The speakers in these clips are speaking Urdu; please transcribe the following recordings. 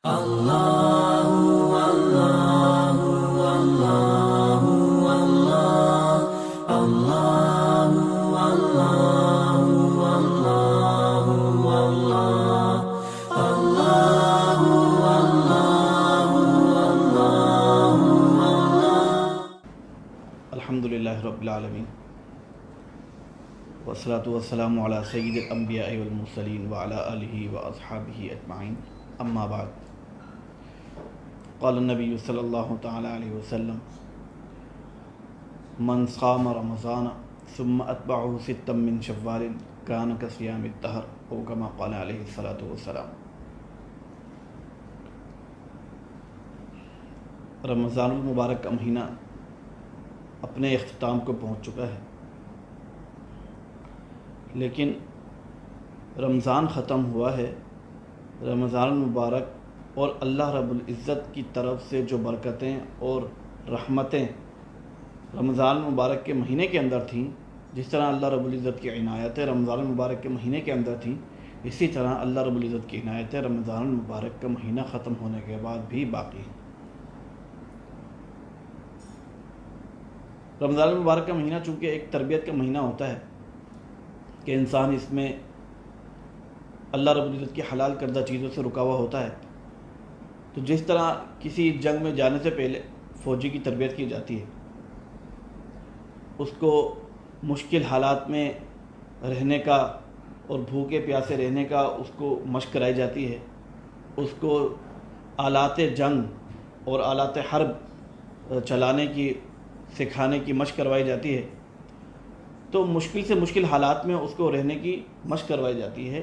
الحمدللہ رب العالمین والصلاة والسلام علی سید الانبیاء والمرسلین وعلی آلہ واصحابہ اجمعین، اما بعد۔ قال النبی صلی اللہ تعالی علیہ وسلم: من صام رمضان ثم اتبعہ ستا من شوال کان کصیام الدہر، او کما قال علیہ الصلاۃ والسلام۔ رمضان المبارک کا مہینہ اپنے اختتام کو پہنچ چکا ہے، لیکن رمضان ختم ہوا ہے۔ رمضان المبارک اور اللہ رب العزت کی طرف سے جو برکتیں اور رحمتیں رمضان المبارک کے مہینے کے اندر تھیں، جس طرح اللہ رب العزت کی عنایتیں رمضان المبارک کے مہینے کے اندر تھیں، اسی طرح اللہ رب العزت کی عنایتیں رمضان المبارک کا مہینہ ختم ہونے کے بعد بھی باقی ہیں۔ رمضان المبارک کا مہینہ چونکہ ایک تربیت کا مہینہ ہوتا ہے کہ انسان اس میں اللہ رب العزت کی حلال کردہ چیزوں سے رکا ہوا ہوتا ہے، تو جس طرح کسی جنگ میں جانے سے پہلے فوجی کی تربیت کی جاتی ہے، اس کو مشکل حالات میں رہنے کا اور بھوکے پیاسے رہنے کا اس کو مشق کرائی جاتی ہے، اس کو آلات جنگ اور آلات حرب چلانے کی سکھانے کی مشق کروائی جاتی ہے، تو مشکل سے مشکل حالات میں اس کو رہنے کی مشق کروائی جاتی ہے،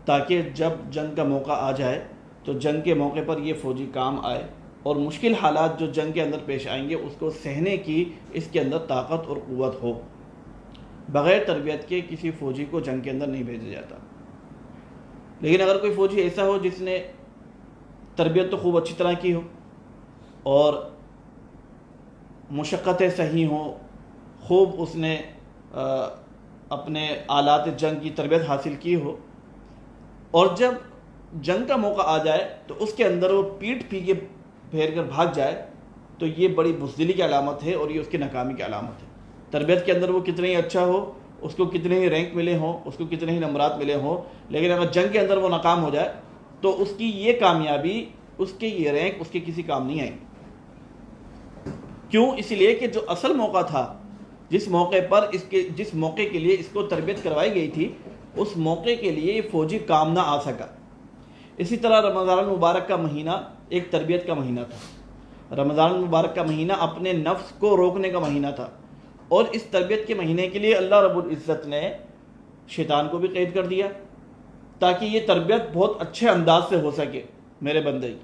تاکہ جب جنگ کا موقع آ جائے تو جنگ کے موقع پر یہ فوجی کام آئے اور مشکل حالات جو جنگ کے اندر پیش آئیں گے اس کو سہنے کی اس کے اندر طاقت اور قوت ہو۔ بغیر تربیت کے کسی فوجی کو جنگ کے اندر نہیں بھیجا جاتا، لیکن اگر کوئی فوجی ایسا ہو جس نے تربیت تو خوب اچھی طرح کی ہو اور مشقتیں صحیح ہوں، خوب اس نے اپنے آلات جنگ کی تربیت حاصل کی ہو، اور جب جنگ کا موقع آ جائے تو اس کے اندر وہ پیٹھ پیچھے پھیر کر بھاگ جائے، تو یہ بڑی بزدلی کی علامت ہے اور یہ اس کی ناکامی کی علامت ہے۔ تربیت کے اندر وہ کتنے ہی اچھا ہو، اس کو کتنے ہی رینک ملے ہوں، اس کو کتنے ہی نمبرات ملے ہوں، لیکن اگر جنگ کے اندر وہ ناکام ہو جائے تو اس کی یہ کامیابی، اس کے یہ رینک اس کے کسی کام نہیں آئیں گے۔ کیوں؟ اس لیے کہ جو اصل موقع تھا، جس موقع پر جس موقع کے لیے اس کو تربیت کروائی گئی تھی، اس موقع کے لیے یہ فوجی کام نہ آ سکا۔ اسی طرح رمضان المبارک کا مہینہ ایک تربیت کا مہینہ تھا۔ رمضان المبارک کا مہینہ اپنے نفس کو روکنے کا مہینہ تھا، اور اس تربیت کے مہینے کے لیے اللہ رب العزت نے شیطان کو بھی قید کر دیا، تاکہ یہ تربیت بہت اچھے انداز سے ہو سکے میرے بندے کی۔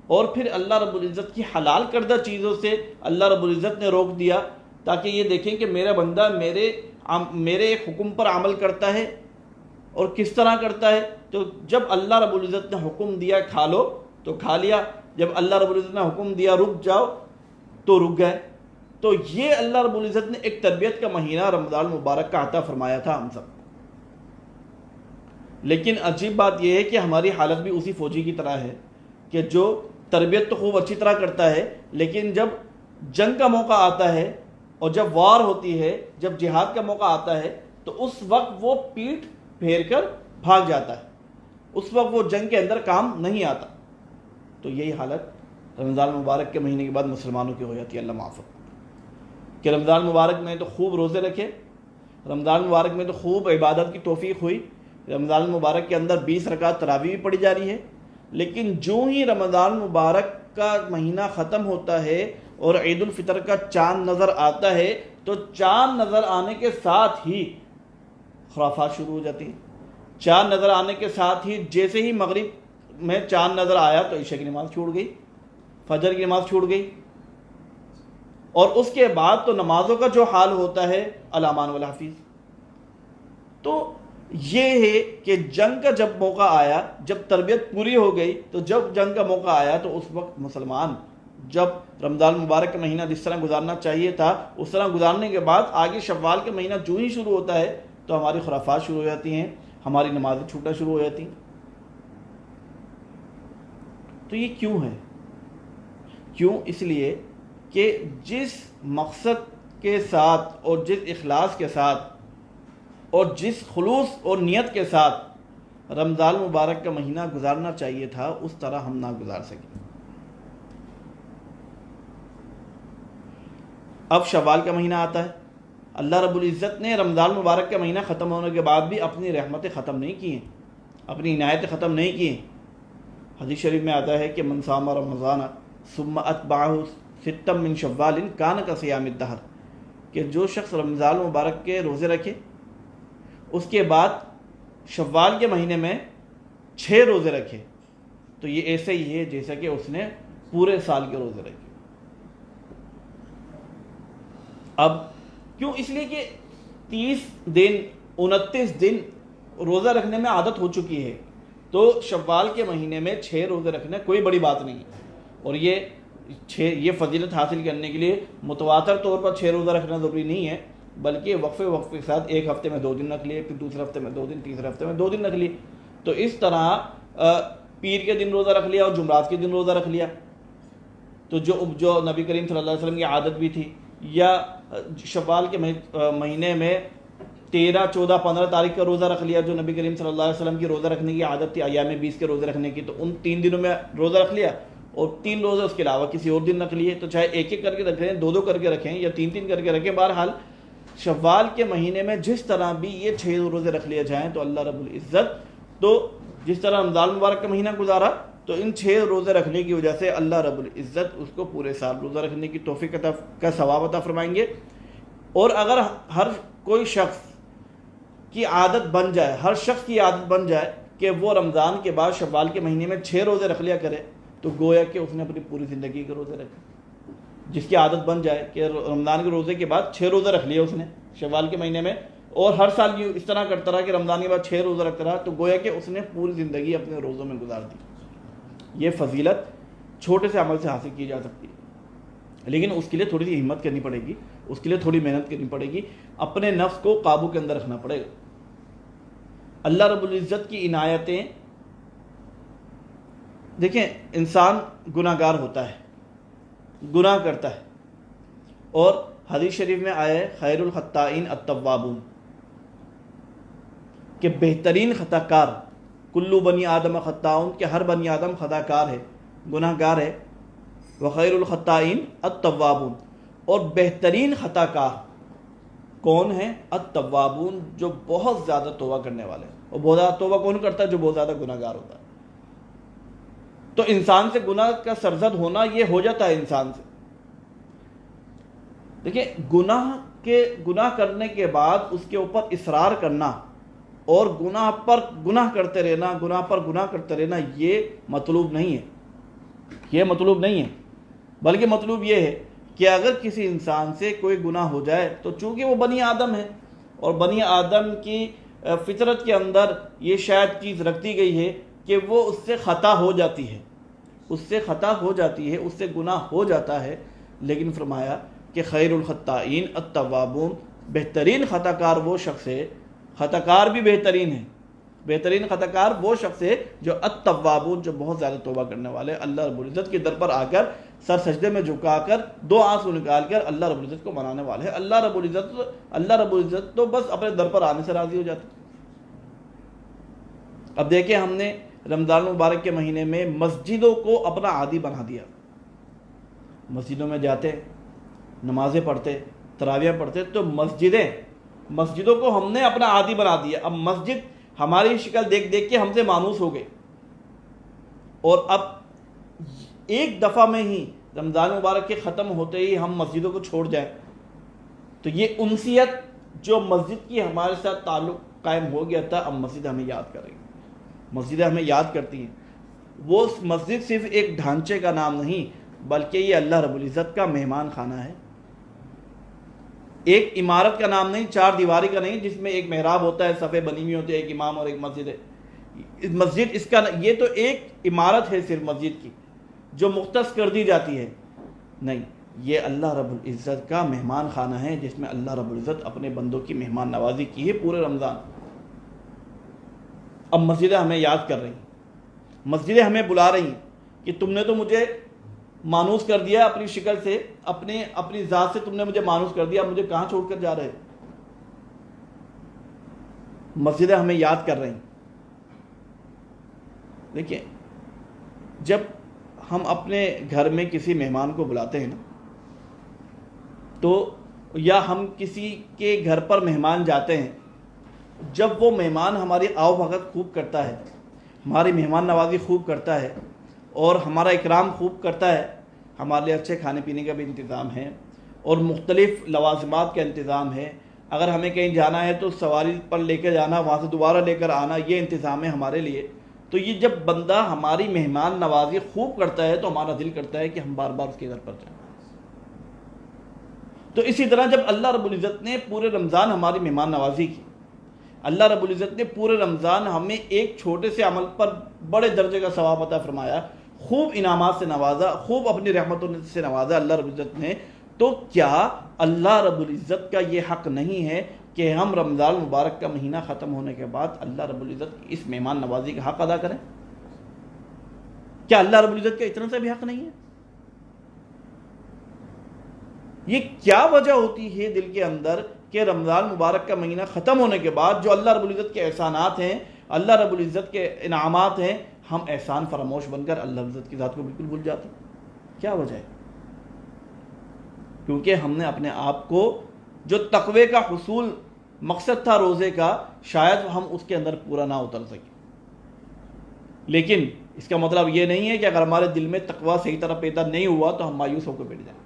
اور پھر اللہ رب العزت کی حلال کردہ چیزوں سے اللہ رب العزت نے روک دیا، تاکہ یہ دیکھیں کہ میرا بندہ میرے ایک حکم پر عمل کرتا ہے، اور کس طرح کرتا ہے۔ تو جب اللہ رب العزت نے حکم دیا کھا لو تو کھا لیا، جب اللہ رب العزت نے حکم دیا رک جاؤ تو رک گئے۔ تو یہ اللہ رب العزت نے ایک تربیت کا مہینہ رمضان المبارک کا عطا فرمایا تھا ہم سب۔ لیکن عجیب بات یہ ہے کہ ہماری حالت بھی اسی فوجی کی طرح ہے کہ جو تربیت تو خوب اچھی طرح کرتا ہے، لیکن جب جنگ کا موقع آتا ہے اور جب وار ہوتی ہے، جب جہاد کا موقع آتا ہے، تو اس وقت وہ پیٹھ پھیر کر بھاگ جاتا ہے، اس وقت وہ جنگ کے اندر کام نہیں آتا۔ تو یہی حالت رمضان المبارک کے مہینے کے بعد مسلمانوں کی ہو جاتی ہے۔ اللہ معاف کہ رمضان المبارک میں تو خوب روزے رکھے، رمضان المبارک میں تو خوب عبادت کی توفیق ہوئی، رمضان المبارک کے اندر 20 رکعت تراویح بھی پڑھی جا رہی ہے، لیکن جو ہی رمضان مبارک کا مہینہ ختم ہوتا ہے اور عید الفطر کا چاند نظر آتا ہے، تو چاند نظر آنے کے ساتھ ہی خرافات شروع ہو جاتی ہیں۔ چاند نظر آنے کے ساتھ ہی جیسے ہی مغرب میں چاند نظر آیا تو عشاء کی نماز چھوٹ گئی، فجر کی نماز چھوٹ گئی، اور اس کے بعد تو نمازوں کا جو حال ہوتا ہے الامان والحفیظ۔ تو یہ ہے کہ جنگ کا جب موقع آیا، جب تربیت پوری ہو گئی، تو جب جنگ کا موقع آیا تو اس وقت مسلمان جب رمضان مبارک کا مہینہ جس طرح گزارنا چاہیے تھا اس طرح گزارنے کے بعد آگے شوال کا مہینہ جو ہی شروع ہوتا ہے تو ہماری خرافات شروع ہو جاتی ہیں، ہماری نمازیں چھوٹنا شروع ہو جاتی ہیں۔ تو تو یہ کیوں ہے؟ کیوں؟ اس لیے کہ جس مقصد کے ساتھ اور جس اخلاص کے ساتھ اور جس خلوص اور نیت کے ساتھ رمضان مبارک کا مہینہ گزارنا چاہیے تھا اس طرح ہم نہ گزار سکیں۔ اب شوال کا مہینہ آتا ہے، اللہ رب العزت نے رمضان مبارک کا مہینہ ختم ہونے کے بعد بھی اپنی رحمتیں ختم نہیں کی ہیں، اپنی عنایتیں ختم نہیں کی ہیں۔ حدیث شریف میں آتا ہے کہ من صام رمضان ثم اتبعہ ستا من شوال کان کصیام الدہر، کہ جو شخص رمضان مبارک کے روزے رکھے اس کے بعد شوال کے مہینے میں 6 روزے رکھے تو یہ ایسے ہی ہے جیسا کہ اس نے پورے سال کے روزے رکھے۔ اب کیوں؟ اس لیے کہ 30 دن 29 دن روزہ رکھنے میں عادت ہو چکی ہے، تو شوال کے مہینے میں 6 روزے رکھنا کوئی بڑی بات نہیں ہے۔ اور یہ فضیلت حاصل کرنے کے لیے متواتر طور پر 6 روزہ رکھنا ضروری نہیں ہے، بلکہ وقفے کے ساتھ ایک ہفتے میں 2 دن رکھ لیے، پھر دوسرے ہفتے میں 2 دن، تیسرے ہفتے میں 2 دن رکھ لیے۔ تو اس طرح پیر کے دن روزہ رکھ لیا اور جمعرات کے دن روزہ رکھ لیا، تو جو نبی کریم صلی اللہ علیہ وسلم کی عادت بھی تھی، یا شوال کے مہینے میں 13، 14، 15 تاریخ کا روزہ رکھ لیا جو نبی کریم صلی اللہ علیہ وسلم کی روزہ رکھنے کی عادت تھی، ایام 20 کے روزے رکھنے کی، تو ان 3 دنوں میں روزہ رکھ لیا، اور 3 روزے اس کے علاوہ کسی اور دن رکھ لیے، تو چاہے ایک ایک کر کے رکھیں، 2 کر کے رکھیں، یا 3 کر کے رکھیں، بہرحال شوال کے مہینے میں جس طرح بھی یہ 6 روزے رکھ لیے جائیں تو اللہ رب العزت تو جس طرح رمضان مبارک کا مہینہ گزارا تو ان 6 روزے رکھنے کی وجہ سے اللہ رب العزت اس کو پورے سال روزہ رکھنے کی توفیق کا ثواب عطا فرمائیں گے۔ اور اگر ہر کوئی شخص کی عادت بن جائے، ہر شخص کی عادت بن جائے کہ وہ رمضان کے بعد شوال کے مہینے میں 6 روزے رکھ لیا کرے، تو گویا کہ اس نے اپنی پوری زندگی کے روزے رکھے۔ جس کی عادت بن جائے کہ رمضان کے روزے کے بعد 6 روزے رکھ لیے اس نے شوال کے مہینے میں، اور ہر سال اس طرح کرتا رہا کہ رمضان کے بعد 6 روزہ رکھتا رہا، تو گویا کہ اس نے پوری زندگی اپنے روزوں میں گزار دی۔ یہ فضیلت چھوٹے سے عمل سے حاصل کی جا سکتی ہے، لیکن اس کے لیے تھوڑی سی ہمت کرنی پڑے گی، اس کے لیے تھوڑی محنت کرنی پڑے گی، اپنے نفس کو قابو کے اندر رکھنا پڑے گا۔ اللہ رب العزت کی عنایتیں، دیکھیں انسان گناہ گار ہوتا ہے، گناہ کرتا ہے، اور حدیث شریف میں آیا ہے خیر الخطائین التوابون، کہ بہترین خطا کار، کلو بنی آدم خطاؤن، کہ ہر بنی آدم خطا کار ہے، گناہ گار ہے، وخیر الخطائین التوابون، اور بہترین خطا کار کون ہے؟ التوابون، جو بہت زیادہ توبہ کرنے والے ہیں۔ اور بہت زیادہ توبہ کون کرتا ہے؟ جو بہت زیادہ گناہ گار ہوتا ہے۔ تو انسان سے گناہ کا سرزد ہونا یہ ہو جاتا ہے انسان سے۔ دیکھیں گناہ کرنے کے بعد اس کے اوپر اصرار کرنا اور گناہ پر گناہ کرتے رہنا، گناہ پر گناہ کرتے رہنا، یہ مطلوب نہیں ہے، یہ مطلوب نہیں ہے، بلکہ مطلوب یہ ہے کہ اگر کسی انسان سے کوئی گناہ ہو جائے تو چونکہ وہ بنی آدم ہے، اور بنی آدم کی فطرت کے اندر یہ شاید چیز رکھتی گئی ہے کہ وہ اس سے خطا ہو جاتی ہے، اس سے خطا ہو جاتی ہے، اس سے گناہ ہو جاتا ہے، لیکن فرمایا کہ خیر الخطائین التوابون، بہترین خطا کار وہ شخص ہے، خطا کار بھی بہترین ہے، بہترین خطا کار وہ شخص ہے جو التوابون، جو بہت زیادہ توبہ کرنے والے، اللہ رب العزت کے در پر آ کر سر سجدے میں جھکا کر 2 آنسو نکال کر اللہ رب العزت کو منانے والے ہیں۔ اللہ رب العزت تو بس اپنے در پر آنے سے راضی ہو جاتے۔ اب دیکھیں ہم نے رمضان مبارک کے مہینے میں مسجدوں کو اپنا عادی بنا دیا، مسجدوں میں جاتے، نمازیں پڑھتے، تراویح پڑھتے، تو مسجدوں کو ہم نے اپنا عادی بنا دیا۔ اب مسجد ہماری شکل دیکھ دیکھ کے ہم سے مانوس ہو گئے، اور اب ایک دفعہ میں ہی رمضان مبارک کے ختم ہوتے ہی ہم مسجدوں کو چھوڑ جائیں تو یہ انسیت جو مسجد کی ہمارے ساتھ تعلق قائم ہو گیا تھا، اب مسجد ہمیں یاد کریں گی، مسجدیں ہمیں یاد کرتی ہیں۔ وہ مسجد صرف ایک ڈھانچے کا نام نہیں، بلکہ یہ اللہ رب العزت کا مہمان خانہ ہے، ایک عمارت کا نام نہیں، 4 دیواری کا نہیں جس میں ایک محراب ہوتا ہے، صفیں بنی ہوئی ہوتی ہے، ایک امام اور ایک مسجد ہے۔ مسجد اس کا یہ تو ایک عمارت ہے صرف مسجد کی جو مختص کر دی جاتی ہے، نہیں، یہ اللہ رب العزت کا مہمان خانہ ہے جس میں اللہ رب العزت اپنے بندوں کی مہمان نوازی کی ہے پورے رمضان۔ اب مسجدیں ہمیں یاد کر رہی ہیں، مسجدیں ہمیں بلا رہی ہیں، کہ تم نے تو مجھے مانوس کر دیا اپنی شکل سے، اپنی ذات سے تم نے مجھے مانوس کر دیا، مجھے کہاں چھوڑ کر جا رہے؟ مسجدیں ہمیں یاد کر رہی ہیں۔ دیکھیں، جب ہم اپنے گھر میں کسی مہمان کو بلاتے ہیں نا، تو یا ہم کسی کے گھر پر مہمان جاتے ہیں، جب وہ مہمان ہماری آؤ بھگت خوب کرتا ہے، ہماری مہمان نوازی خوب کرتا ہے اور ہمارا اکرام خوب کرتا ہے، ہمارے لیے اچھے کھانے پینے کا بھی انتظام ہے اور مختلف لوازمات کا انتظام ہے، اگر ہمیں کہیں جانا ہے تو سواری پر لے کے جانا، وہاں سے دوبارہ لے کر آنا، یہ انتظام ہے ہمارے لیے، تو یہ جب بندہ ہماری مہمان نوازی خوب کرتا ہے تو ہمارا دل کرتا ہے کہ ہم بار بار اس کے گھر پر جائیں۔ تو اسی طرح جب اللہ رب العزت نے پورے رمضان ہماری مہمان نوازی کی، اللہ رب العزت نے پورے رمضان ہمیں ایک چھوٹے سے عمل پر بڑے درجے کا ثواب عطا فرمایا، خوب انعامات سے نوازا، خوب اپنی رحمتوں سے نوازا اللہ رب العزت نے، تو کیا اللہ رب العزت کا یہ حق نہیں ہے کہ ہم رمضان مبارک کا مہینہ ختم ہونے کے بعد اللہ رب العزت کی اس مہمان نوازی کا حق ادا کریں؟ کیا اللہ رب العزت کا اتنا سا بھی حق نہیں ہے؟ یہ کیا وجہ ہوتی ہے دل کے اندر کہ رمضان مبارک کا مہینہ ختم ہونے کے بعد جو اللہ رب العزت کے احسانات ہیں، اللہ رب العزت کے انعامات ہیں، ہم احسان فراموش بن کر اللہ رب العزت کی ذات کو بالکل بھول جاتے ہیں؟ کیا وجہ ہے؟ کیونکہ ہم نے اپنے آپ کو، جو تقوی کا حصول مقصد تھا روزے کا، شاید ہم اس کے اندر پورا نہ اتر سکیں۔ لیکن اس کا مطلب یہ نہیں ہے کہ اگر ہمارے دل میں تقوی صحیح طرح پیدا نہیں ہوا تو ہم مایوس ہو کے بیٹھ جائیں۔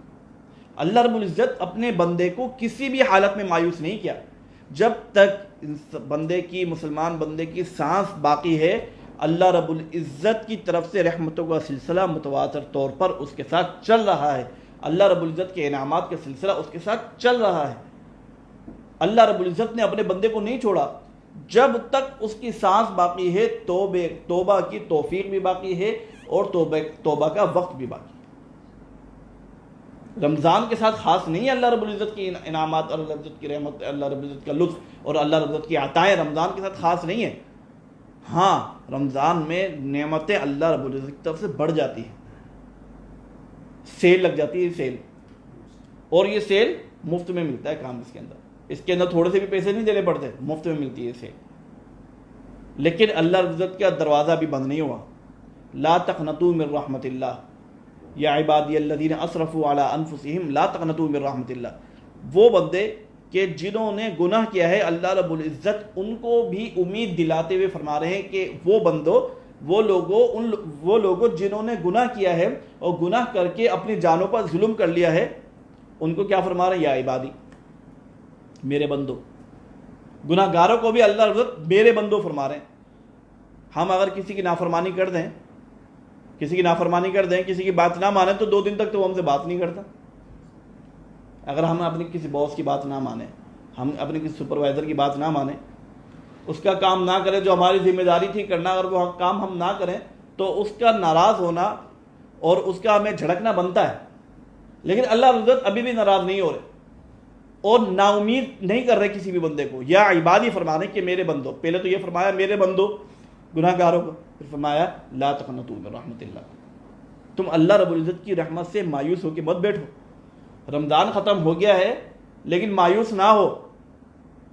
اللہ رب العزت اپنے بندے کو کسی بھی حالت میں مایوس نہیں کیا۔ جب تک بندے کی، مسلمان بندے کی سانس باقی ہے، اللہ رب العزت کی طرف سے رحمتوں کا سلسلہ متواتر طور پر اس کے ساتھ چل رہا ہے، اللہ رب العزت کے انعامات کا سلسلہ اس کے ساتھ چل رہا ہے۔ اللہ رب العزت نے اپنے بندے کو نہیں چھوڑا، جب تک اس کی سانس باقی ہے توبہ کی توفیق بھی باقی ہے اور توبہ کا وقت بھی باقی ہے۔ رمضان کے ساتھ خاص نہیں ہے اللہ رب العزت کی انعامات اور اللہ رب العزت کی رحمت، اللہ رب العزت کا لطف اور اللہ رب العزت کی عطائیں رمضان کے ساتھ خاص نہیں ہے۔ ہاں، رمضان میں نعمتیں اللہ رب العزت کی طرف سے بڑھ جاتی ہیں، سیل لگ جاتی ہے، سیل، اور یہ سیل مفت میں ملتا ہے کام، اس کے اندر تھوڑے سے بھی پیسے نہیں دینے پڑتے، مفت میں ملتی ہے سیل۔ لیکن اللہ رب العزت کا دروازہ بھی بند نہیں ہوا۔ لا تقنطوا من رحمت اللہ یا عبادی الذین اسرفوا علی انفسہم لا تقنطوا من رحمت اللہ، وہ بندے کہ جنہوں نے گناہ کیا ہے، اللہ رب العزت ان کو بھی امید دلاتے ہوئے فرما رہے ہیں کہ وہ لوگوں جنہوں نے گناہ کیا ہے اور گناہ کر کے اپنی جانوں پر ظلم کر لیا ہے، ان کو کیا فرما رہے ہیں؟ یا عبادی، میرے بندو۔ گناہ گاروں کو بھی اللہ رب العزت میرے بندو فرما رہے ہیں۔ ہم اگر کسی کی نافرمانی کر دیں، کسی کی بات نہ مانیں تو 2 دن تک تو وہ ہم سے بات نہیں کرتا۔ اگر ہم اپنی کسی باس کی بات نہ مانیں، ہم اپنے کسی سپروائزر کی بات نہ مانیں، اس کا کام نہ کریں جو ہماری ذمہ داری تھی کرنا، اگر وہ کام ہم نہ کریں تو اس کا ناراض ہونا اور اس کا ہمیں جھڑکنا بنتا ہے۔ لیکن اللہ رب العزت ابھی بھی ناراض نہیں ہو رہے اور نا امید نہیں کر رہے کسی بھی بندے کو۔ یا عبادی فرمانے کہ میرے بندو، پہلے تو یہ فرمایا میرے بندو گناہ گاروں کو، پھر فرمایا لا تقنطوا من رحمت اللہ، تم اللہ رب العزت کی رحمت سے مایوس ہو کے مت بیٹھو۔ رمضان ختم ہو گیا ہے لیکن مایوس نہ ہو،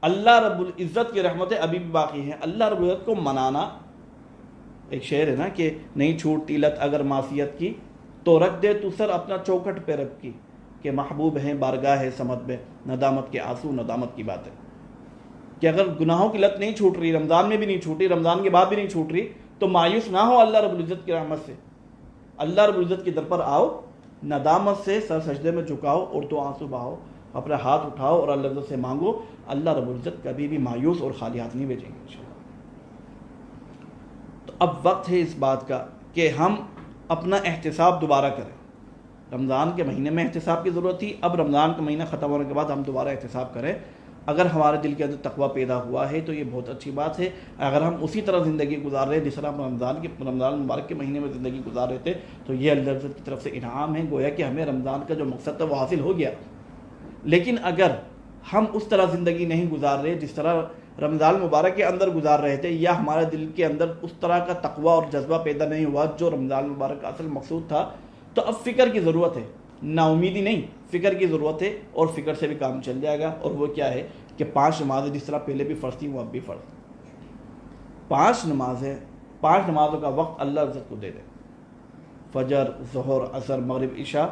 اللہ رب العزت کی رحمتیں ابھی بھی باقی ہیں۔ اللہ رب العزت کو منانا، ایک شعر ہے نا کہ نہیں چھوٹتی لت اگر معصیت کی، تو رکھ دے تو سر اپنا چوکھٹ پہ رکھ کی، کہ محبوب ہیں بارگاہ ہے سمت میں، ندامت کے آنسو ندامت کی بات ہے۔ کہ اگر گناہوں کی لت نہیں چھوٹ رہی، رمضان میں بھی نہیں چھوٹی، رمضان کے بعد بھی نہیں چھوٹ رہی، تو مایوس نہ ہو اللہ رب العزت کی رحمت سے۔ اللہ رب العزت کی در پر آؤ، ندامت سے سر سجدے میں جھکاؤ اور تو آنسو بہاؤ، اپنا ہاتھ اٹھاؤ اور اللہ رب سے مانگو۔ اللہ رب العزت کبھی بھی مایوس اور خالی ہاتھ نہیں بھیجیں گے انشاءاللہ۔ تو اب وقت ہے اس بات کا کہ ہم اپنا احتساب دوبارہ کریں۔ رمضان کے مہینے میں احتساب کی ضرورت تھی، اب رمضان کا مہینہ ختم ہونے کے بعد ہم دوبارہ احتساب کریں۔ اگر ہمارے دل کے اندر تقویٰ پیدا ہوا ہے تو یہ بہت اچھی بات ہے۔ اگر ہم اسی طرح زندگی گزار رہے جس طرح ہم رمضان مبارک کے مہینے میں زندگی گزار رہے تھے تو یہ اللہ کی طرف سے انعام ہے، گویا کہ ہمیں رمضان کا جو مقصد تھا وہ حاصل ہو گیا۔ لیکن اگر ہم اس طرح زندگی نہیں گزار رہے جس طرح رمضان مبارک کے اندر گزار رہے تھے، یا ہمارے دل کے اندر اس طرح کا تقوی اور جذبہ پیدا نہیں ہوا جو رمضان مبارک کا اصل مقصود تھا، تو اب فکر کی ضرورت ہے، نا امیدی نہیں، فکر کی ضرورت ہے، اور فکر سے بھی کام چل جائے گا۔ اور وہ کیا ہے کہ 5 نمازیں جس طرح پہلے بھی فرض تھیں وہ اب بھی فرض، 5 نمازیں، 5 نمازوں کا وقت اللہ عزت کو دے دیں، فجر، ظہر، عصر، مغرب، عشاء،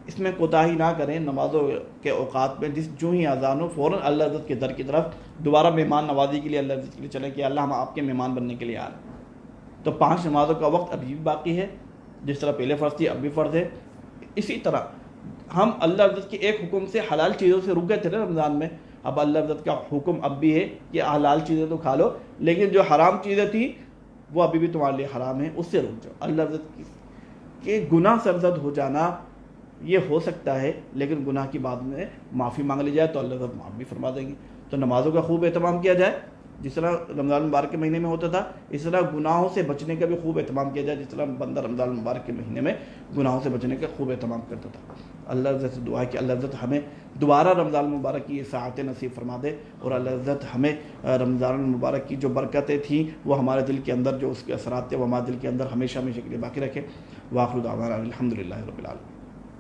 اس میں کوتاہی نہ کریں نمازوں کے اوقات میں۔ جو ہی اذان ہو فوراً اللہ عزت کے در کی طرف دوبارہ مہمان نوازی کے لیے اللہ عزت کے لیے چلیں کہ اللہ ہم آپ کے مہمان بننے کے لیے آ رہے ہیں۔ تو 5 نمازوں کا وقت ابھی بھی باقی ہے، جس طرح پہلے فرض تھی اب بھی فرض ہے۔ اسی طرح ہم اللہ عزت کے ایک حکم سے حلال چیزوں سے رک گئے تھے نا رمضان میں، اب اللہ عزت کا حکم اب بھی ہے کہ حلال چیزیں تو کھا لو، لیکن جو حرام چیزیں تھیں وہ ابھی بھی تمہارے لیے حرام ہیں، اس سے رک جاؤ۔ اللہ عزت کے گناہ سرزد ہو جانا یہ ہو سکتا ہے، لیکن گناہ کی بعد میں معافی مانگ لی جائے تو اللہ عزت معاف بھی فرما دیں گے۔ تو نمازوں کا خوب اہتمام کیا جائے جس طرح رمضان مبارک کے مہینے میں ہوتا تھا، اس طرح گناہوں سے بچنے کا بھی خوب اہتمام کیا جائے جس طرح بندہ رمضان مبارک کے مہینے میں گناہوں سے بچنے کا خوب اہتمام کرتا تھا۔ اللہ عزت سے دعا ہے کہ اللہ عزت ہمیں دوبارہ رمضان مبارک کی ساعتیں نصیب فرما دے، اور اللہ عزت ہمیں رمضان مبارک کی جو برکتیں تھیں وہ ہمارے دل کے اندر، جو اس کے اثرات تھے وہ ہمارے دل کے اندر ہمیشہ ہمیشہ کے لیے باقی رکھے۔ وآخر دعوانا الحمدللہ رب العالمین۔